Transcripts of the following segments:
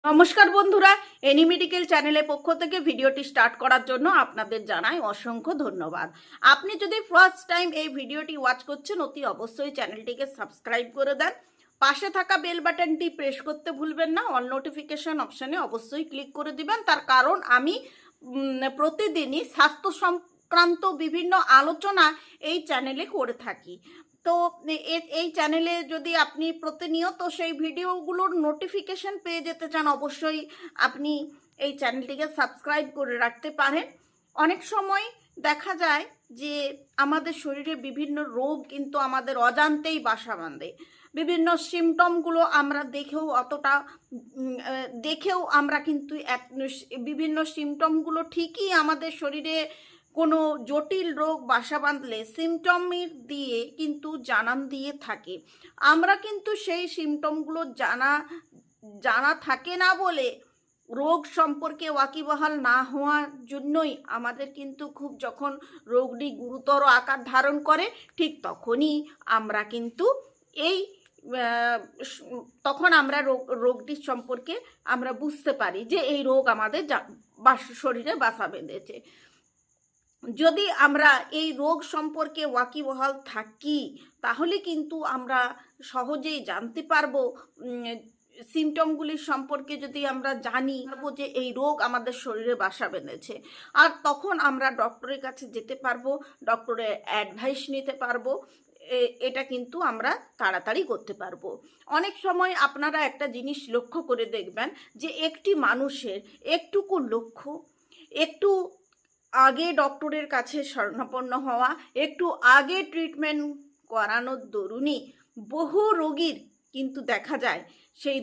নমস্কার বন্ধুরা, any medical চ্যানেলের পক্ষ থেকে ভিডিওটি স্টার্ট করার জন্য আপনাদের জানাই অসংখ্য ধন্যবাদ। আপনি যদি ফার্স্ট টাইম এই ভিডিওটি ওয়াচ করছেন, অতি অবশ্যই চ্যানেলটিকে সাবস্ক্রাইব করে দেন। পাশে থাকা বেল বাটনটি প্রেস করতে ভুলবেন না। অল নোটিফিকেশন অপশানে অবশ্যই ক্লিক করে দিবেন, তার কারণ আমি প্রতিদিনই স্বাস্থ্য সংক্রান্ত বিভিন্ন আলোচনা এই চ্যানেলে করে থাকি। তো এই চ্যানেলে যদি আপনি প্রতিনিয়ত সেই ভিডিওগুলোর নোটিফিকেশন পেয়ে যেতে চান, অবশ্যই আপনি এই চ্যানেলটিকে সাবস্ক্রাইব করে রাখতে পারেন। অনেক সময় দেখা যায় যে আমাদের শরীরে বিভিন্ন রোগ কিন্তু আমাদের অজান্তেই বাসা বাঁধে। বিভিন্ন সিমটমগুলো আমরা দেখেও আমরা কিন্তু বিভিন্ন সিমটমগুলো ঠিকই আমাদের শরীরে কোনো জটিল রোগ বাসা বাঁধলে সিমটমের দিয়ে কিন্তু জানান দিয়ে থাকে। আমরা কিন্তু সেই সিমটমগুলো জানা থাকে না বলে রোগ সম্পর্কে ওয়াকিবহাল না হওয়ার জন্যই আমাদের কিন্তু খুব যখন রোগটি গুরুতর আকার ধারণ করে, ঠিক তখনই আমরা কিন্তু এই তখন আমরা রোগটির সম্পর্কে আমরা বুঝতে পারি যে এই রোগ আমাদের শরীরে বাসা বেঁধেছে। যদি আমরা এই রোগ সম্পর্কে ওয়াকিবহাল থাকি, তাহলে কিন্তু আমরা সহজেই জানতে পারবো, সিমটমগুলির সম্পর্কে যদি আমরা জানি যে এই রোগ আমাদের শরীরে বাসা বেঁধেছে, আর তখন আমরা ডক্টরের কাছে যেতে পারবো, ডক্টরের অ্যাডভাইস নিতে পারবো। এটা কিন্তু আমরা তাড়াতাড়ি করতে পারবো। অনেক সময় আপনারা একটা জিনিস লক্ষ্য করে দেখবেন যে একটি মানুষের একটুকু লক্ষ্য, একটু আগে ডক্টরের কাছে শরণাপন্ন হওয়া, একটু আগে ট্রিটমেন্ট করানোর দরুনই বহু রোগীর কিন্তু দেখা যায় সেই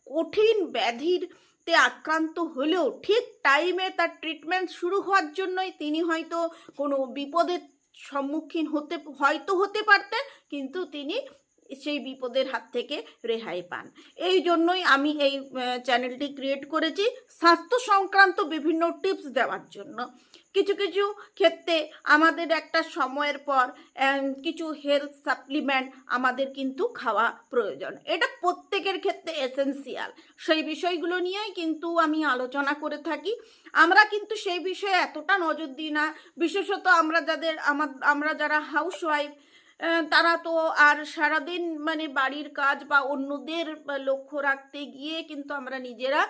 কঠিন ব্যাধিতে আক্রান্ত হলেও ঠিক টাইমে তার ট্রিটমেন্ট শুরু হওয়ার জন্যই তিনি হয়তো কোনো বিপদের সম্মুখীন হতে পারতেন, কিন্তু তিনি সেই বিপদের হাত থেকে রেহাই পান। এই জন্যই আমি এই চ্যানেলটি ক্রিয়েট করেছি, স্বাস্থ্য সংক্রান্ত বিভিন্ন টিপস দেওয়ার জন্য। কিছু কিছু ক্ষেত্রে আমাদের একটা সময়ের পর কিছু হেলথ সাপ্লিমেন্ট আমাদের কিন্তু খাওয়া প্রয়োজন, এটা প্রত্যেকের ক্ষেত্রে এসেন্সিয়াল। সেই বিষয়গুলো নিয়েই কিন্তু আমি আলোচনা করে থাকি। আমরা কিন্তু সেই বিষয়ে এতটা নজর দিই না, বিশেষত আমরা যারা হাউসওয়াইফ, তারা তো আর সারাদিন বাড়ির কাজ বা অন্যদের লক্ষ্য রাখতে গিয়ে কিন্তু আমরা নিজেরা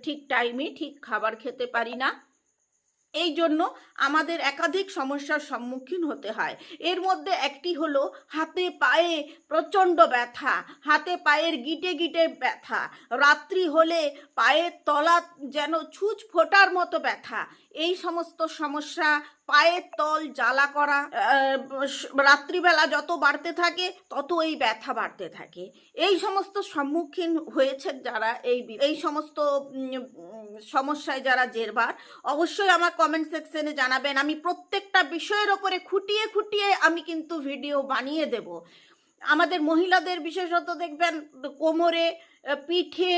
ঠিক টাইমে ঠিক খাবার খেতে পারি না। এই জন্য আমাদের একাধিক সমস্যার সম্মুখীন হতে হয়। এর মধ্যে একটি হলো হাতে পায়ে প্রচণ্ড ব্যথা, হাতে পায়ের গিটে গিটে ব্যথা, রাত্রি হলে পায়ের তলা যেন ছুঁচ ফোটার মতো ব্যথা। এই সমস্ত সমস্যা, পায়ের তল জ্বালা করা, রাত্রিবেলা যত বাড়তে থাকে তত এই ব্যথা বাড়তে থাকে। এই সমস্ত সম্মুখীন হয়েছে যারা এই সমস্ত সমস্যায় যারা জেরবার, অবশ্যই আমার কমেন্ট সেকশনে জানাবেন। আমি প্রত্যেকটা বিষয়ের ওপরে খুঁটিয়ে খুঁটিয়ে আমি কিন্তু ভিডিও বানিয়ে দেব। আমাদের মহিলাদের বিশেষত দেখবেন কোমরে, পিঠে,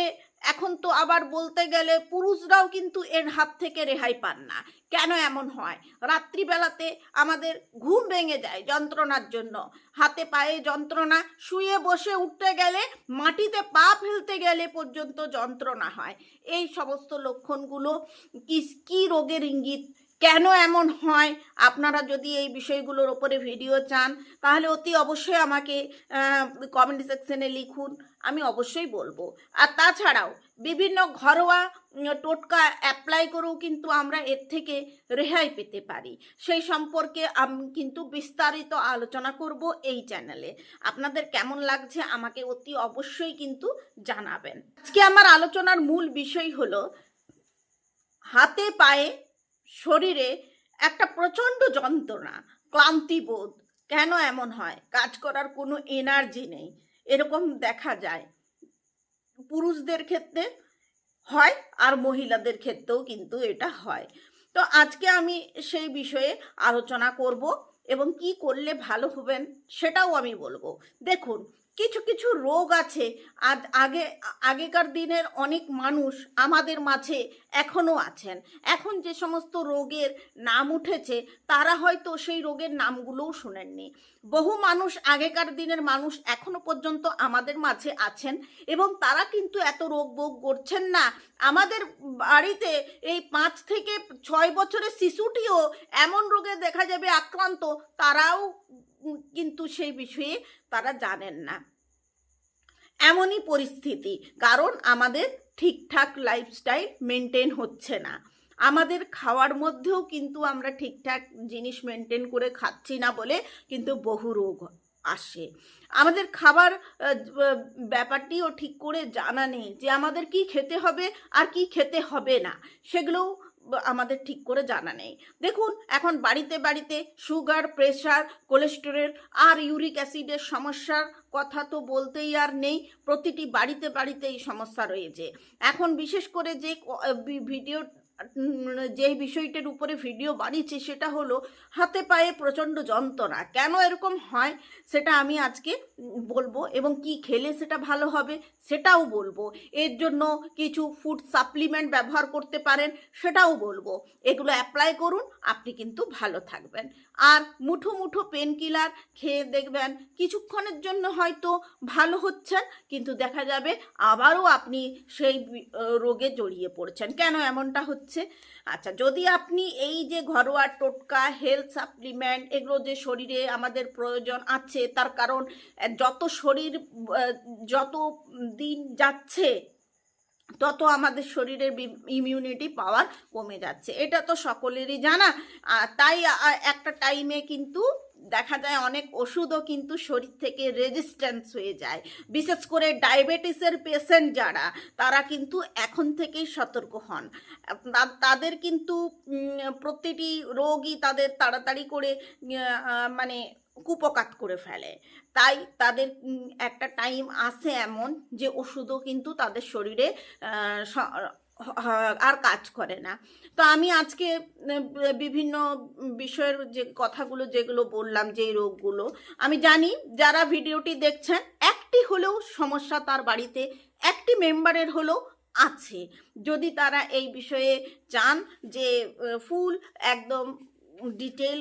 এখন তো আবার বলতে গেলে পুরুষরাও কিন্তু এর হাত থেকে রেহাই পান না। কেন এমন হয়? রাত্রিবেলাতে আমাদের ঘুম ভেঙে যায় যন্ত্রণার জন্য, হাতে পায়ে যন্ত্রণা, শুয়ে বসে উঠতে গেলে, মাটিতে পা ফেলতে গেলে পর্যন্ত যন্ত্রণা হয়। এই সমস্ত লক্ষণগুলো কি রোগের ইঙ্গিত, কেন এমন হয়? আপনারা যদি এই বিষয়গুলোর ওপরে ভিডিও চান, তাহলে অতি অবশ্যই আমাকে কমেন্ট সেকশনে লিখুন, আমি অবশ্যই বলবো। আর তাছাড়াও বিভিন্ন ঘরোয়া টোটকা অ্যাপ্লাই করেও কিন্তু আমরা এর থেকে রেহাই পেতে পারি। সেই সম্পর্কে আমি কিন্তু বিস্তারিত আলোচনা করব এই চ্যানেলে। আপনাদের কেমন লাগছে আমাকে অতি অবশ্যই কিন্তু জানাবেন। আজকে আমার আলোচনার মূল বিষয় হলো হাতে পায়ে শরীরে একটা প্রচণ্ড যন্ত্রণা, ক্লান্তিবোধ। কেন এমন হয়? কাজ করার কোনো এনার্জি নেই, এরকম দেখা যায়। পুরুষদের ক্ষেত্রে হয় আর মহিলাদের ক্ষেত্রেও কিন্তু এটা হয়। তো আজকে আমি সেই বিষয়ে আলোচনা করব এবং কি করলে ভালো হবেন সেটাও আমি বলবো। দেখুন, কিছু কিছু রোগ আছে আগেকার দিনের অনেক মানুষ আমাদের মাঝে এখনও আছেন। এখন যে সমস্ত রোগের নাম উঠেছে তারা হয়তো সেই রোগের নামগুলোও শোনেননি। বহু মানুষ আগেকার দিনের মানুষ এখনো পর্যন্ত আমাদের মাঝে আছেন এবং তারা কিন্তু এত রোগ ভোগ করছেন না। আমাদের বাড়িতে এই 5 থেকে 6 বছরের শিশুটিও এমন রোগে দেখা যাবে আক্রান্ত, তারাও কিন্তু সেই বিষয়ে তারা জানেন না। এমনই পরিস্থিতি, কারণ আমাদের ঠিকঠাক লাইফস্টাইল মেনটেন হচ্ছে না। আমাদের খাওয়ার মধ্যেও কিন্তু আমরা ঠিকঠাক জিনিস মেনটেন করে খাচ্ছি না বলে কিন্তু বহু রোগ আসে। আমাদের খাবার ব্যাপারটিও ঠিক করে জানা নেই যে আমাদের কি খেতে হবে আর কি খেতে হবে না, সেগুলোও আমাদের ঠিক করে জানা নেই। দেখুন, এখন বাড়িতে বাড়িতে সুগার, প্রেশার, কোলেস্টেরল আর ইউরিক অ্যাসিডের সমস্যার কথা তো বলতেই আর নেই। প্রতিটি বাড়িতে বাড়িতে এই সমস্যা রয়েছে। এখন বিশেষ করে যে বিষয়টার উপরে ভিডিও বানিয়েছি সেটা হলো হাতে পায়ে প্রচণ্ড যন্ত্রণা। কেন এরকম হয় সেটা আমি আজকে বলবো, এবং কি খেলে সেটা ভালো হবে সেটাও বলবো। এর জন্য কিছু ফুড সাপ্লিমেন্ট ব্যবহার করতে পারেন সেটাও বলবো। এগুলো অ্যাপ্লাই করুন, আপনি কিন্তু ভালো থাকবেন। আর মুঠো মুঠো পেন কিলার খেয়ে দেখবেন কিছুক্ষণের জন্য হয়তো ভালো হচ্ছেন, কিন্তু দেখা যাবে আবারও আপনি সেই রোগে জড়িয়ে পড়ছেন। কেন এমনটা হচ্ছে? আচ্ছা, যদি আপনি এই যে ঘরোয়া টোটকা, হেলথ সাপ্লিমেন্ট, এগুলো যে শরীরে আমাদের প্রয়োজন আছে, তার কারণ যত দিন যাচ্ছে তত আমাদের শরীরের ইমিউনিটি পাওয়ার কমে যাচ্ছে, এটা তো সকলেরই জানা। তাই একটা টাইমে কিন্তু দেখা যায় অনেক ওষুধও কিন্তু শরীর থেকে রেজিস্ট্যান্স হয়ে যায়। বিশেষ করে ডায়াবেটিসের পেশেন্ট যারা, তারা কিন্তু এখন থেকেই সতর্ক হন। তাদের কিন্তু প্রতিটি রোগই তাদের তাড়াতাড়ি করে মানে কুপকাত করে ফেলে। তাই তাদের একটা টাইম আসে এমন যে ওষুধও কিন্তু তাদের শরীরে আর কাজ করে না। তো আমি আজকে বিভিন্ন বিষয়ের যে কথাগুলো যেগুলো বললাম, যে রোগগুলো, আমি জানি যারা ভিডিওটি দেখছেন একটি হলেও সমস্যা তার বাড়িতে একটি মেম্বারের হলেও আছে। যদি তারা এই বিষয়ে চান যে ফুল একদম ডিটেল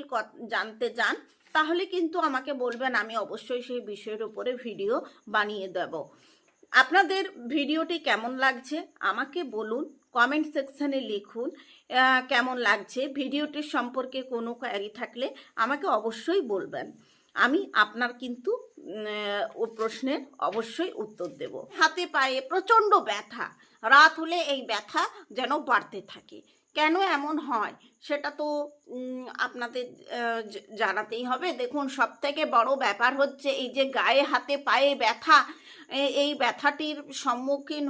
জানতে চান, তাহলে কিন্তু আমাকে বলবেন, আমি অবশ্যই সেই বিষয়ের উপরে ভিডিও বানিয়ে দেব। আপনাদের ভিডিওটি কেমন লাগছে আমাকে বলুন, কমেন্ট সেকশানে লিখুন কেমন লাগছে। ভিডিওটির সম্পর্কে কোনো কোয়ারি থাকলে আমাকে অবশ্যই বলবেন, আমি আপনার কিন্তু ও প্রশ্নের অবশ্যই উত্তর দেব। হাতে পায়ে প্রচণ্ড ব্যথা, রাত হলে এই ব্যথা যেন বাড়তে থাকে। কেন এমন হয় সেটা তো আপনাদের জানাতেই হবে। দেখুন, সবথেকে বড় ব্যাপার হচ্ছে এই যে গায়ে হাতে পায়ে ব্যথা, এই ব্যথাটির সম্মুখীন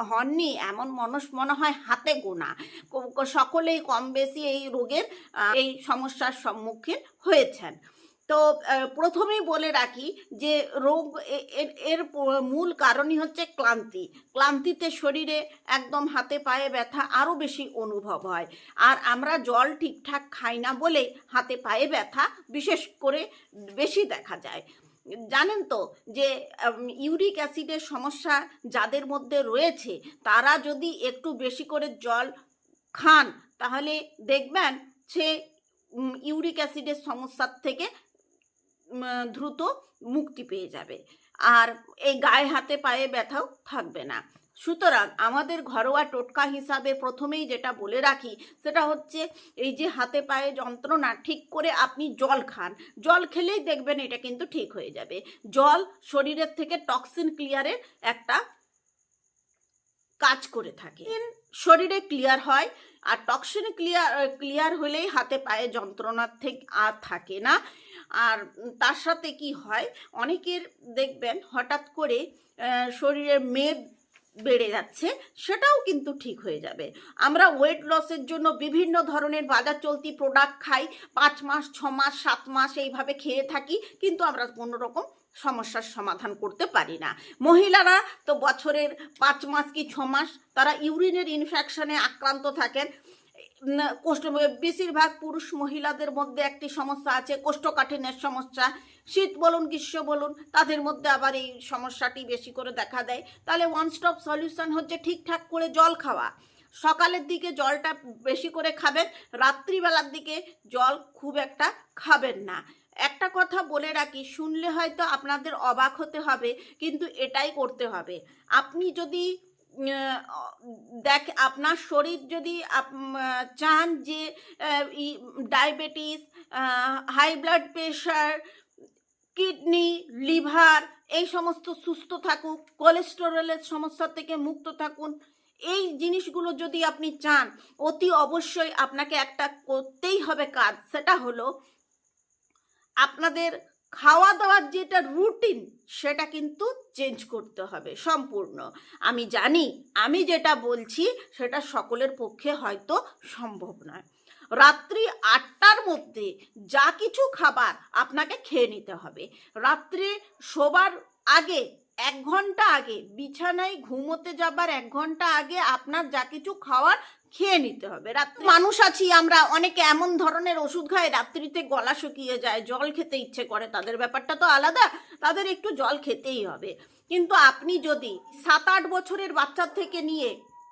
হননি এমন মানুষ মনে হয় হাতে গোনা। সকলেই কম বেশি এই রোগের এই সমস্যার সম্মুখীন হয়েছেন। তো প্রথমেই বলে রাখি যে রোগ এর মূল কারণই হচ্ছে ক্লান্তিতে শরীরে একদম হাতে পায়ে ব্যথা আরও বেশি অনুভব হয়। আর আমরা জল ঠিকঠাক খাই না বলে হাতে পায়ে ব্যথা বিশেষ করে বেশি দেখা যায়। জানেন তো যে ইউরিক অ্যাসিডের সমস্যা যাদের মধ্যে রয়েছে, তারা যদি একটু বেশি করে জল খান তাহলে দেখবেন সে ইউরিক অ্যাসিডের সমস্যার থেকে দ্রুত মুক্তি পেয়ে যাবে, আর এই গায়ে হাতে পায়ে ব্যথাও থাকবে না। সুতরাং আমাদের ঘরোয়া টোটকা হিসাবে প্রথমেই যেটা বলে রাখি সেটা হচ্ছে এই যে হাতে পায়ে যন্ত্রণা, ঠিক করে আপনি জল খান। জল খেলেই দেখবেন এটা কিন্তু ঠিক হয়ে যাবে। জল শরীরের থেকে টক্সিন ক্লিয়ারের একটা কাজ করে থাকে, শরীরে ক্লিয়ার হয়। আর টক্সিন ক্লিয়ার হলেই হাতে পায়ে যন্ত্রণার থেকে আর থাকে না। আর তার সাথে কি হয়, অনেকের দেখবেন হঠাৎ করে শরীরের মেদ বেড়ে যাচ্ছে, সেটাও কিন্তু ঠিক হয়ে যাবে। আমরা ওয়েট লসের জন্য বিভিন্ন ধরনের বাজার চলতি প্রোডাক্ট খাই, 5 মাস 6 মাস 7 মাস এইভাবে খেয়ে থাকি, কিন্তু আমরা কোনো রকম সমস্যার সমাধান করতে পারি না। মহিলারা তো বছরের 5 মাস কি 6 মাস তারা ইউরিনের ইনফেকশনে আক্রান্ত থাকেন। বেশিরভাগ পুরুষ মহিলাদের মধ্যে একটি সমস্যা আছে, কোষ্ঠকাঠিন্যের সমস্যা। শীত বলুন গ্রীষ্ম বলুন, তাদের মধ্যে আবার এই সমস্যাটি বেশি করে দেখা দেয়। তাহলে ওয়ান স্টপ সলিউশন হচ্ছে ঠিকঠাক করে জল খাওয়া। সকালের দিকে জলটা বেশি করে খাবেন, রাত্রিবেলার দিকে জল খুব একটা খাবেন না। একটা কথা বলে রাখি, শুনলে হয়তো আপনাদের অবাক হতে হবে, কিন্তু এটাই করতে হবে। আপনি যদি আপনার শরীর যদি চান যে diabetes, high blood pressure, kidney, liver এই সমস্ত সুস্থ থাকুক, কোলেস্টেরলের সমস্যা থেকে মুক্ত থাকুন, এই জিনিসগুলো যদি আপনি চান, অতি অবশ্যই আপনাকে একটা করতেই হবে কাজ। সেটা হলো আপনাদের খাওয়া দাওয়ার যেটা রুটিন সেটা কিন্তু চেঞ্জ করতে হবে সম্পূর্ণ। আমি জানি আমি যেটা বলছি সেটা সকলের পক্ষে হয়তো সম্ভব নয়। রাত্রি 8টার মধ্যে যা কিছু খাবার আপনাকে খেয়ে নিতে হবে। রাত্রে শোবার আগে 1 ঘন্টা আগে, বিছানায় ঘুমোতে যাবার 1 ঘন্টা আগে আপনার যা কিছু খাওয়ার খেয়ে নিতে হবে। রাত্রে মানুষ আছি আমরা, অনেকে এমন ধরনের ওষুধ খায় রাত্রিতে গলা শুকিয়ে যায়, জল খেতে ইচ্ছে করে, তাদের ব্যাপারটা তো আলাদা, তাদের একটু জল খেতেই হবে। কিন্তু আপনি যদি 7-8 বছরের বাচ্চার থেকে নিয়ে,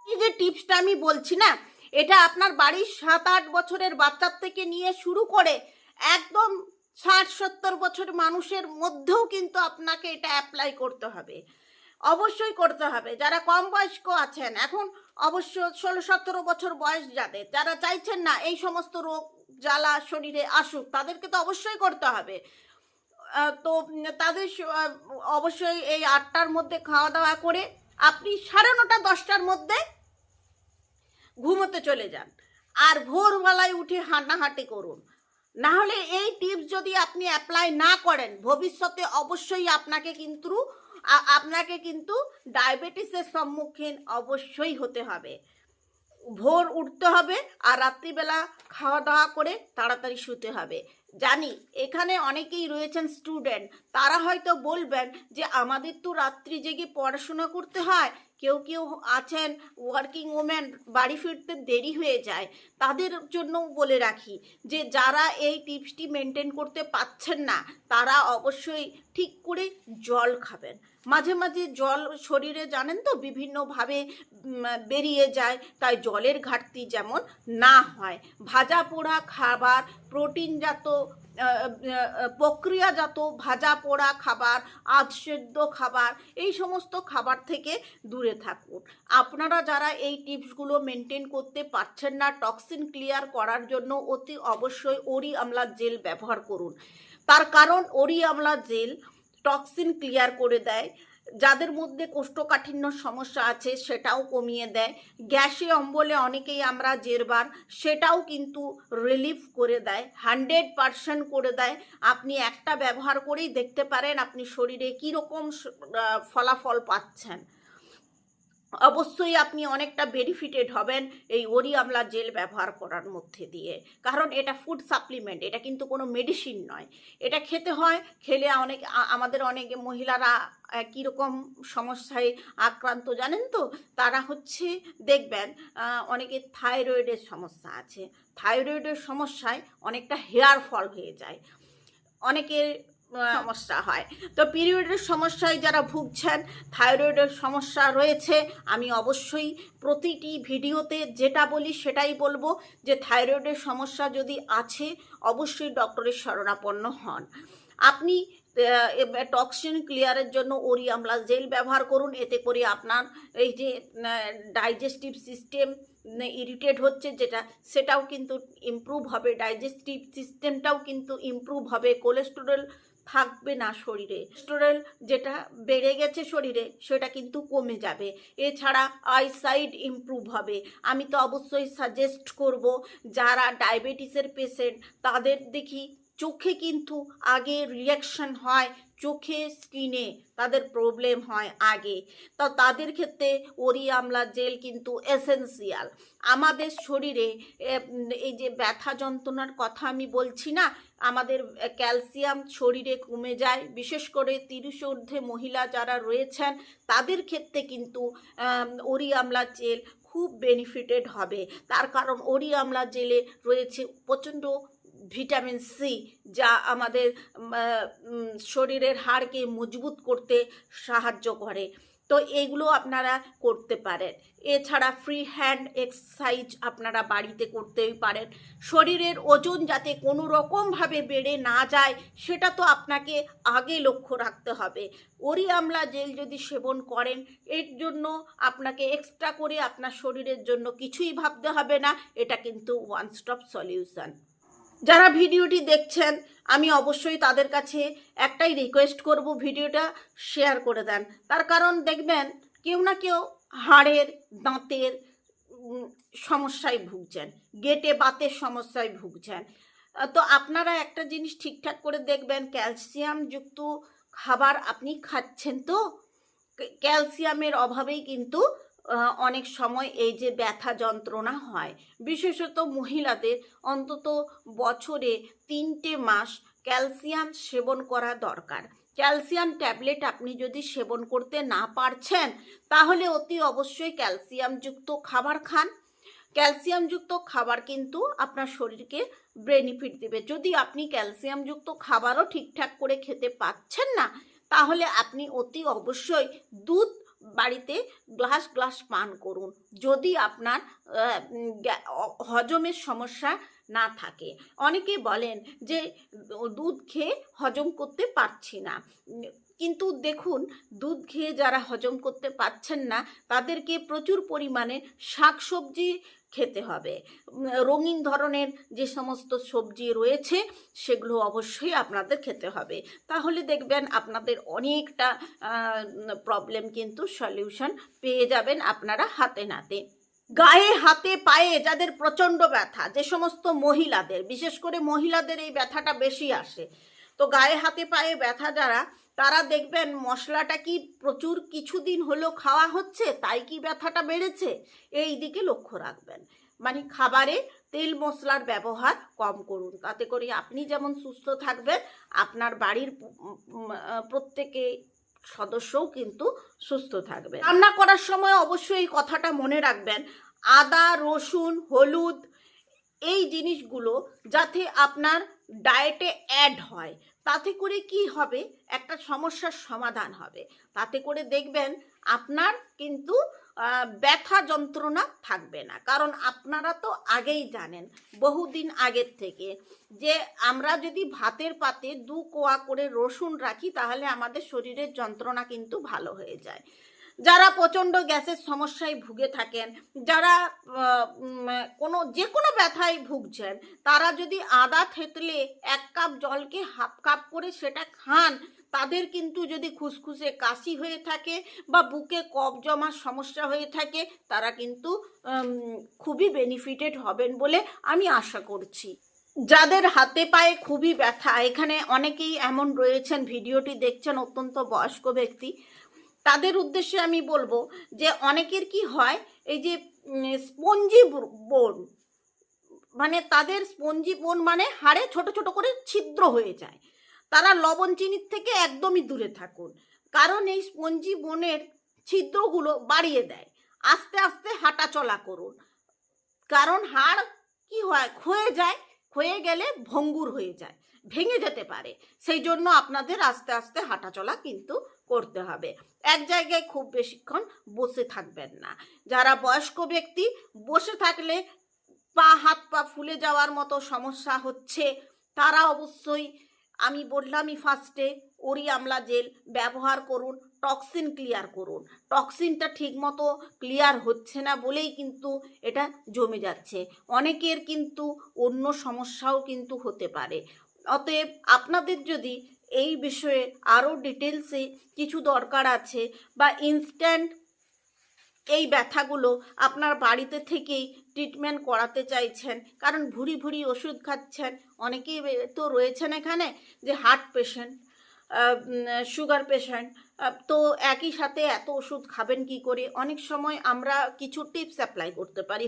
এই যে টিপসটা আমি বলছি না, এটা আপনার বাড়ির 7-8 বছরের বাচ্চার থেকে নিয়ে শুরু করে একদম 60-70 বছর মানুষের মধ্যেও কিন্তু আপনাকে এটা অ্যাপ্লাই করতে হবে, অবশ্যই করতে হবে। যারা কম বয়স্ক আছেন, এখন অবশ্য 16-17 বছর বয়স যাদের, যারা চাইছেন না এই সমস্ত রোগ জ্বালা শরীরে আসুক, তাদেরকে তো অবশ্যই করতে হবে। তো তাদের অবশ্যই এই 8টার মধ্যে খাওয়া দাওয়া করে আপনি 9:30-10টার মধ্যে ঘুমোতে চলে যান, আর ভোরবেলায় উঠে হাঁটাহাঁটি করুন। না হলে এই টিপস যদি আপনি অ্যাপ্লাই না করেন, ভবিষ্যতে অবশ্যই আপনাকে কিন্তু ডায়াবেটিসের সম্মুখীন অবশ্যই হতে হবে। ভোর উঠতে হবে আর রাত্রিবেলা খাওয়া দাওয়া করে তাড়াতাড়ি শুতে হবে। জানি এখানে অনেকেই রয়েছেন স্টুডেন্ট, তারা হয়তো বলবেন যে আমাদের তো রাত্রি জেগে পড়াশোনা করতে হয়, কেউ কেউ আছেন ওয়ার্কিং ওমেন, বাড়ি ফিরতে দেরি হয়ে যায়। তাদের জন্য বলে রাখি যে যারা এই টিপসটি মেনটেন করতে পারছেন না, তারা অবশ্যই ঠিক করে জল খাবেন। মাঝে মাঝে জল শরীরে জানেন তো বিভিন্নভাবে বেরিয়ে যায়, তাই জলের ঘাটতি যেমন না হয়। ভাজা পোড়া খাবার, প্রোটিনজাত প্রক্রিয়াজাত ভাজা পোড়া খাবার, আধসেদ্ধ খাবার, এই সমস্ত খাবার থেকে দূরে থাকুন। আপনারা যারা এই টিপসগুলো মেনটেন করতে পারছেন না, টক্সিন ক্লিয়ার করার জন্য অতি অবশ্যই ওরি আমলা জেল ব্যবহার করুন। তার কারণ ওরি আমলা জেল টক্সিন ক্লিয়ার করে দেয়, যাদের মধ্যে কোষ্ঠকাঠিন্য সমস্যা আছে সেটাও কমিয়ে দেয়, গ্যাসে অম্বলে অনেকেই আমরা জেরবার, সেটাও কিন্তু রিলিফ করে দেয়, 100% করে দেয়। আপনি একটা ব্যবহার করেই দেখতে পারেন আপনি শরীরে কীরকম ফলাফল পাচ্ছেন। অবশ্যই আপনি অনেকটা বেনিফিটেড হবেন এই ওরি আমলা জেল ব্যবহার করার মধ্যে দিয়ে, কারণ এটা ফুড সাপ্লিমেন্ট, এটা কিন্তু কোনো মেডিসিন নয়। এটা খেতে হয়, খেলে আমাদের অনেক মহিলারা কীরকম সমস্যায় আক্রান্ত জানেন তো, তারা হচ্ছে দেখবেন অনেকের থাইরয়েডের সমস্যা আছে, থাইরয়েডের সমস্যায় অনেকটা হেয়ার ফল হয়ে যায়, অনেকের সমস্যা হয়। তো পিরিয়ডের সমস্যায় যারা ভুগছেন, থাইরয়েডের সমস্যা রয়েছে, আমি অবশ্যই প্রতিটি ভিডিওতে যেটা বলি সেটাই বলবো যে থাইরয়েডের সমস্যা যদি আছে অবশ্যই ডক্টরের শরণাপন্ন হন। আপনি টক্সিন ক্লিয়ারের জন্য ওরি আমলা জেল ব্যবহার করুন, এতে করে আপনার এই যে ডাইজেস্টিভ সিস্টেম ইরিটেট হচ্ছে যেটা, সেটাও কিন্তু ইমপ্রুভ হবে, ডাইজেস্টিভ সিস্টেমটাও কিন্তু ইমপ্রুভ হবে, কোলেস্টেরল থাকবে না শরীরে, কোলেস্টেরল যেটা বেড়ে গেছে শরীরে সেটা কিন্তু কমে যাবে। এছাড়া আইসাইট ইমপ্রুভ হবে। আমি তো অবশ্যই সাজেস্ট করব যারা ডায়াবেটিসের পেশেন্ট, তাদের দেখি চোখে কিন্তু আগে রিয়াকশন হয়, চোখে স্কিনে তাদের প্রবলেম হয় আগে, তো তাদের ক্ষেত্রে ওরি আমলা জেল কিন্তু এসেন্সিয়াল। আমাদের শরীরে এই যে ব্যথা যন্ত্রণার কথা আমি বলছি না, আমাদের ক্যালসিয়াম শরীরে কমে যায়, বিশেষ করে 30 ঊর্ধ্বে মহিলা যারা রয়েছেন তাদের ক্ষেত্রে কিন্তু ওরি আমলা জেল খুব বেনিফিটেড হবে। তার কারণ ওরি আমলা জেলে রয়েছে প্রচণ্ড ভিটামিন সি, যা আমাদের শরীরের হাড়কে মজবুত করতে সাহায্য করে। তো এইগুলো আপনারা করতে পারেন। এছাড়া ফ্রি হ্যান্ড এক্সারসাইজ আপনারা বাড়িতে করতেই পারেন। শরীরের ওজন যাতে কোনো রকমভাবে বেড়ে না যায় সেটা তো আপনাকে আগে লক্ষ্য রাখতে হবে। ওরি আমলা জেল যদি সেবন করেন, এর জন্য আপনাকে এক্সট্রা করে আপনার শরীরের জন্য কিছুই ভাবতে হবে না। এটা কিন্তু ওয়ান স্টপ সলিউশন। যারা ভিডিওটি দেখছেন, আমি অবশ্যই তাদের কাছে একটাই রিকোয়েস্ট করব, ভিডিওটা শেয়ার করে দেন। তার কারণ দেখবেন কেউ না কেউ হাড়ের, দাঁতের সমস্যায় ভুগছেন, গেটে বাতের সমস্যায় ভুগছেন। তো আপনারা একটা জিনিস ঠিকঠাক করে দেখবেন, ক্যালসিয়ামযুক্ত খাবার আপনি খাচ্ছেন তো? ক্যালসিয়ামের অভাবেই কিন্তু অনেক সময় এই যে ব্যথা যন্ত্রণা হয়। বিশেষত মহিলাদের অন্তত বছরে 3টে মাস ক্যালসিয়াম সেবন করা দরকার। ক্যালসিয়াম ট্যাবলেট আপনি যদি সেবন করতে না পারছেন, তাহলে অতি অবশ্যই ক্যালসিয়ামযুক্ত খাবার খান। ক্যালসিয়ামযুক্ত খাবার কিন্তু আপনার শরীরকে বেনিফিট দেবে। যদি আপনি ক্যালসিয়ামযুক্ত খাবারও ঠিকঠাক করে খেতে পাচ্ছেন না, তাহলে আপনি অতি অবশ্যই দুধ বাড়িতে গ্লাস গ্লাস পান করুন, যদি আপনার হজমের সমস্যা না থাকে। অনেকে বলেন যে দুধ খেয়ে হজম করতে পারছি না, কিন্তু দেখুন, দুধ খেয়ে যারা হজম করতে পারছেন না তাদেরকে প্রচুর পরিমাণে শাকসবজি খেতে হবে। রঙিন ধরনের যে সমস্ত সবজি রয়েছে সেগুলো অবশ্যই আপনাদের খেতে হবে। তাহলে দেখবেন আপনাদের অনেকটা প্রবলেম কিন্তু সলিউশন পেয়ে যাবেন আপনারা হাতে নাতে। গায়ে, হাতে, পায়ে যাদের প্রচণ্ড ব্যথা, যে সমস্ত মহিলাদের, বিশেষ করে মহিলাদের এই ব্যথাটা বেশি আসে, তো গায়ে, হাতে, পায়ে ব্যথা যারা, তারা দেখবেন মশলাটা কি প্রচুর কিছুদিন হলো খাওয়া হচ্ছে, তাই কি ব্যথাটা বেড়েছে, এই দিকে লক্ষ্য রাখবেন। মানে খাবারে তেল মশলার ব্যবহার কম করুন, তাতে করে আপনি যেমন সুস্থ থাকবেন, আপনার বাড়ির প্রত্যেকে সদস্যও কিন্তু সুস্থ থাকবে। রান্না করার সময় অবশ্যই এই কথাটা মনে রাখবেন, আদা, রসুন, হলুদ, এই জিনিসগুলো যাতে আপনার ডায়েটে অ্যাড হয়। তাতে করে কি হবে, একটা সমস্যার সমাধান হবে। তাতে করে দেখবেন আপনার কিন্তু ব্যথা যন্ত্রণা থাকবে না। কারণ আপনারা তো আগেই জানেন, বহুদিন আগের থেকে, যে আমরা যদি ভাতের পাতে 2 কোয়া করে রসুন রাখি, তাহলে আমাদের শরীরের যন্ত্রণা কিন্তু ভালো হয়ে যায়। যারা প্রচণ্ড গ্যাসের সমস্যায় ভুগে থাকেন, যারা যে কোনো ব্যথায় ভুগছেন, তারা যদি আদা থেতলে 1 কাপ জলকে হাফ কাপ করে সেটা খান, তাদের কিন্তু যদি খুসখুসে কাশি হয়ে থাকে বা বুকে কফ জমার সমস্যা হয়ে থাকে, তারা কিন্তু খুবই বেনিফিটেড হবেন বলে আমি আশা করছি। যাদের হাতে পায়ে খুবই ব্যথা, এখানে অনেকেই এমন রয়েছেন, ভিডিওটি দেখছেন অত্যন্ত বয়স্ক ব্যক্তি, তাদের উদ্দেশ্যে আমি বলবো যে অনেকের কি হয়, এই যে স্পঞ্জি বোন, মানে তাদের স্পঞ্জি বোন মানে হাড়ে ছোট ছোট করে ছিদ্র হয়ে যায়, তারা লবণ চিনির থেকে একদমই দূরে থাকুন। কারণ এই স্পঞ্জি বোনের ছিদ্রগুলো বাড়িয়ে দেয়। আস্তে আস্তে হাঁটা চলা করুন, কারণ হাড় কি হয়, ক্ষয়ে যায়, ক্ষয়ে গেলে ভঙ্গুর হয়ে যায়, ভেঙে যেতে পারে। সেই জন্য আপনাদের আস্তে আস্তে হাঁটা চলা কিন্তু করতে হবে। এক জায়গায় খুব বেশিক্ষণ বসে থাকবেন না। যারা বয়স্ক ব্যক্তি, বসে থাকলে হাত পা ফুলে যাওয়ার মতো সমস্যা হচ্ছে, তারা অবশ্যই, আমি বললামই ফার্স্টে, ওরি আমলা জেল ব্যবহার করুন, টক্সিন ক্লিয়ার করুন। টক্সিনটা ঠিক মতো ক্লিয়ার হচ্ছে না বলেই কিন্তু এটা জমে যাচ্ছে। অনেকের কিন্তু অন্য সমস্যাও কিন্তু হতে পারে। অতএব আপনাদের যদি এই বিষয়ে আরও ডিটেলসে কিছু দরকার আছে, বা ইনস্ট্যান্ট এই ব্যথাগুলো আপনার বাড়িতে থেকেই ট্রিটমেন্ট করাতে চাইছেন, কারণ ভুরি ভুরি ওষুধ খাচ্ছেন, অনেকেই তো রয়েছেন এখানে যে হার্ট পেশেন্ট, সুগার পেশেন্ট, তো একই সাথে এত ওষুধ খাবেন কি করে? অনেক সময় আমরা কিছু টিপস অ্যাপ্লাই করতে পারি।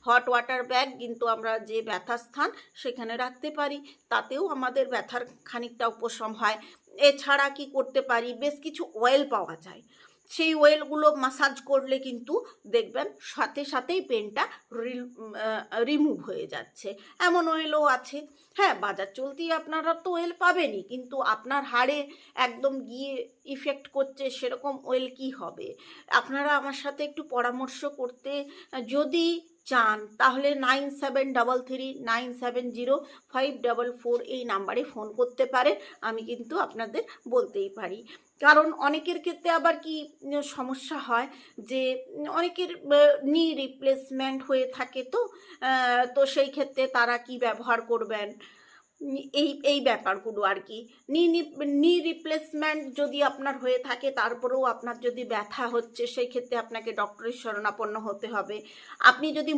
হট ওয়াটার ব্যাগ কিন্তু আমরা যে ব্যথার স্থান সেখানে রাখতে পারি, তাতেও আমাদের ব্যথার খানিকটা উপশম হয়। এছাড়া কি করতে পারি, বেশ কিছু অয়েল পাওয়া যায়, সেই অয়েলগুলো মাসাজ করলে কিন্তু দেখবেন সাথে সাথেই পেনটা রিমুভ হয়ে যাচ্ছে। এমন অয়েলও আছে। হ্যাঁ, বাজার চলতেই আপনারা তো অয়েল পাবেনই, কিন্তু আপনার হাড়ে একদম গিয়ে ইফেক্ট করছে সেরকম অয়েল কি হবে? আপনারা আমার সাথে একটু পরামর্শ করতে যদি চান তাহলে 9733970544 এই নাম্বারে ফোন করতে পারেন। আমি কিন্তু আপনাদের বলতেই পারি। কারণ অনেকের ক্ষেত্রে আবার কি সমস্যা হয় যে অনেকের নি রিপ্লেসমেন্ট হয়ে থাকে, তো সেই ক্ষেত্রে তারা কি ব্যবহার করবেন, এই এই ব্যাপারগুলো আর কি। নি রিপ্লেসমেন্ট যদি আপনার হয়ে থাকে, তারপরেও আপনার যদি ব্যথা হচ্ছে, সেই ক্ষেত্রে আপনাকে ডক্টরের শরণাপন্ন হতে হবে। আপনি যদি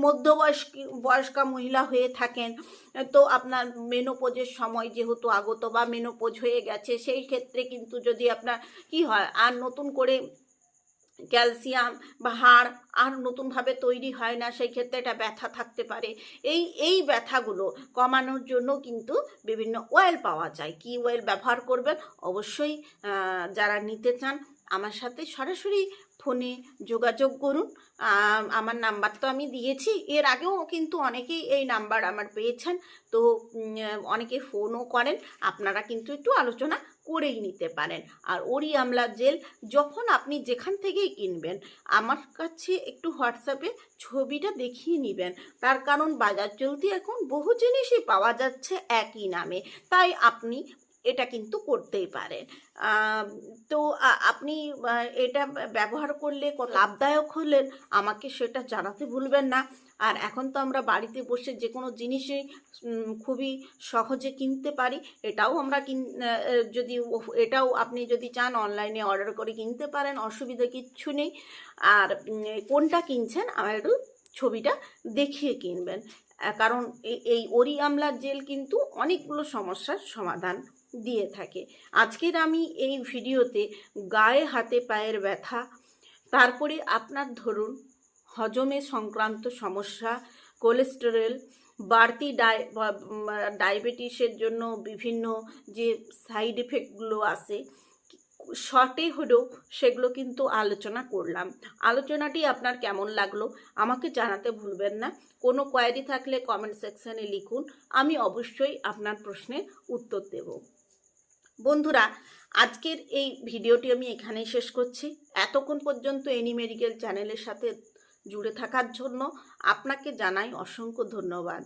বয়স্কা মহিলা হয়ে থাকেন, তো আপনার মেনোপোজের সময় যেহেতু আগত বা মেনোপোজ হয়ে গেছে, সেই ক্ষেত্রে কিন্তু যদি আপনার কি হয়, আর নতুন করে ক্যালসিয়াম বা হাড় আর নতুনভাবে তৈরি হয় না, সেই ক্ষেত্রে এটা ব্যথা থাকতে পারে। এই ব্যথাগুলো কমানোর জন্য কিন্তু বিভিন্ন অয়েল পাওয়া যায়। কি অয়েল ব্যবহার করবেন অবশ্যই যারা নিতে চান আমার সাথে সরাসরি ফোনে যোগাযোগ করুন। আমার নাম্বার তো আমি দিয়েছি, এর আগেও কিন্তু অনেকেই এই নাম্বার আমার পেয়েছেন, তো অনেকে ফোনও করেন। আপনারা কিন্তু একটু আলোচনা করেই নিতে পারেন। আর ওরি আমলা জেল যখন আপনি যেখান থেকেই কিনবেন, আমার কাছে একটু হোয়াটসঅ্যাপে ছবিটা দেখিয়ে নেবেন। তার কারণ বাজার চলতি এখন বহু জিনিসই পাওয়া যাচ্ছে একই নামে, তাই আপনি এটা কিন্তু করতেই পারেন। তো আপনি এটা ব্যবহার করলে কত লাভদায়ক হলেন আমাকে সেটা জানাতে ভুলবেন না। আর এখন তো আমরা বাড়িতে বসে যে কোনো জিনিসই খুবই সহজে কিনতে পারি। এটাও আমরা এটাও আপনি যদি চান অনলাইনে অর্ডার করে কিনতে পারেন, অসুবিধা কিচ্ছু নেই। আর কোনটা কিনছেন আমার একটু ছবিটা দেখিয়ে কিনবেন, কারণ এই ওরি আমলার জেল কিন্তু অনেকগুলো সমস্যার সমাধান দিয়ে থাকে। আজকের আমি এই ভিডিওতে গায়ে হাতে পায়ের ব্যথা, তারপরে আপনার ধরুন হজমে সংক্রান্ত সমস্যা, কোলেস্টেরল বাড়তি, ডায়াবেটিসের জন্য বিভিন্ন যে সাইড এফেক্টগুলো আসে, শর্টে হলেও সেগুলো কিন্তু আলোচনা করলাম। আলোচনাটি আপনার কেমন লাগলো আমাকে জানাতে ভুলবেন না। কোনো কোয়ারি থাকলে কমেন্ট সেকশানে লিখুন, আমি অবশ্যই আপনার প্রশ্নের উত্তর দেব। বন্ধুরা, আজকের এই ভিডিওটি আমি এখানেই শেষ করছি। এতক্ষণ পর্যন্ত এনি মেডিকেল চ্যানেলের সাথে জুড়ে থাকার জন্য আপনাকে জানাই অসংখ্য ধন্যবাদ।